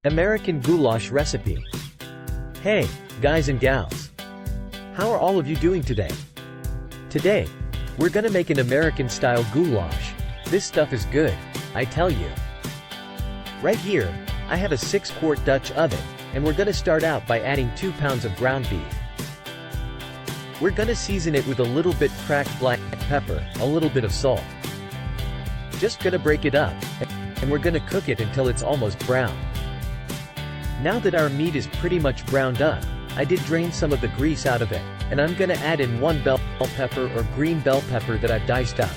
American goulash recipe. Hey, guys and gals. How are all of you doing today? Today, we're gonna make an American-style goulash. This stuff is good, I tell you. Right here, I have a 6-quart Dutch oven, and we're gonna start out by adding 2 pounds of ground beef. We're gonna season it with a little bit cracked black pepper, a little bit of salt. Just gonna break it up, and we're gonna cook it until it's almost brown. Now that our meat is pretty much browned up, I did drain some of the grease out of it, and I'm gonna add in 1 bell pepper or green bell pepper that I've diced up.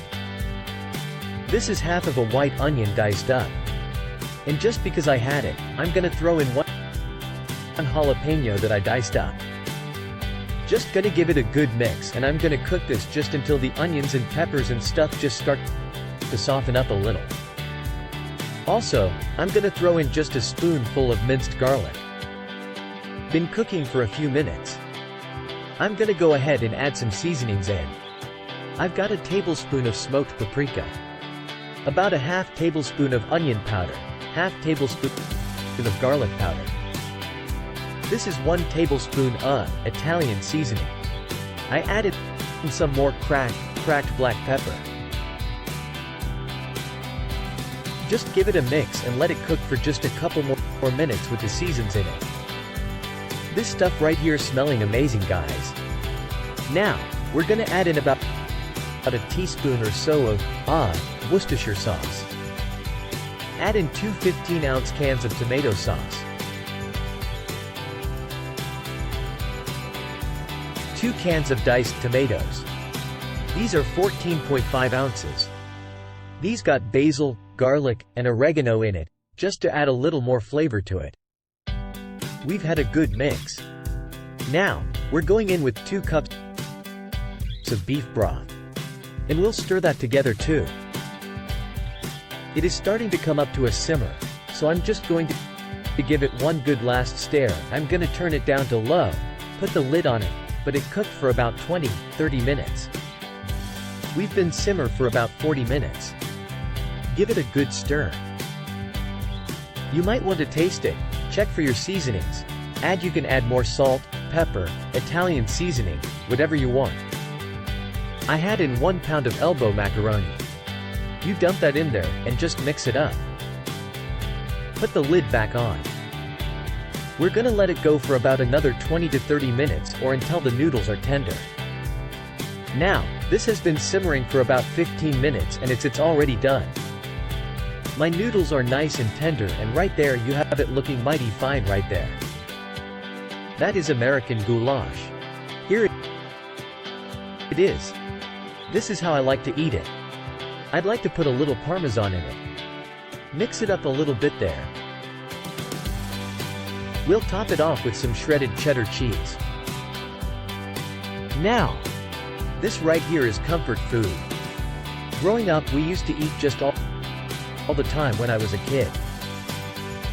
This is half of a white onion diced up. And just because I had it, I'm gonna throw in 1 jalapeno that I diced up. Just gonna give it a good mix, and I'm gonna cook this just until the onions and peppers and stuff just start to soften up a little. Also, I'm gonna throw in just a spoonful of minced garlic. Been cooking for a few minutes. I'm gonna go ahead and add some seasonings in. I've got a tablespoon of smoked paprika, about a half tablespoon of onion powder, half tablespoon of garlic powder. This is 1 tablespoon of Italian seasoning. I added some more cracked black pepper. Just give it a mix and let it cook for just a couple more minutes with the seasons in it. This stuff right here is smelling amazing, guys. Now, we're gonna add in about a teaspoon or so of Worcestershire sauce. Add in 2 15-ounce cans of tomato sauce. 2 cans of diced tomatoes. These are 14.5 ounces. These got basil, garlic, and oregano in it, just to add a little more flavor to it. We've had a good mix. Now, we're going in with 2 cups of beef broth. And we'll stir that together too. It is starting to come up to a simmer, so I'm just going to give it one good last stir. I'm gonna turn it down to low, put the lid on it, but it cooked for about 20-30 minutes. We've been simmer for about 40 minutes. Give it a good stir. You might want to taste it, check for your seasonings. You can add more salt, pepper, Italian seasoning, whatever you want. I had in 1 pound of elbow macaroni. You dump that in there, and just mix it up. Put the lid back on. We're gonna let it go for about another 20 to 30 minutes or until the noodles are tender. Now, this has been simmering for about 15 minutes and it's already done. My noodles are nice and tender, and right there you have it looking mighty fine right there. That is American goulash. Here it is. This is how I like to eat it. I'd like to put a little Parmesan in it. Mix it up a little bit there. We'll top it off with some shredded cheddar cheese. Now, this right here is comfort food. Growing up, we used to eat just all the time when I was a kid.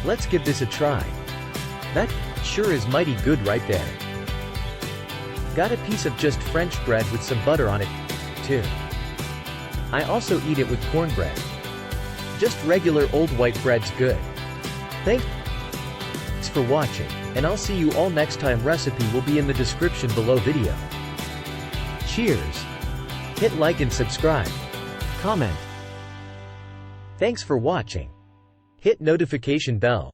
Let's give this a try. That sure is mighty good right there. Got a piece of just French bread with some butter on it, too. I also eat it with cornbread. Just regular old white bread's good. Thanks for watching, and I'll see you all next time. Recipe will be in the description below video. Cheers! Hit like and subscribe. Comment. Thanks for watching. Hit notification bell.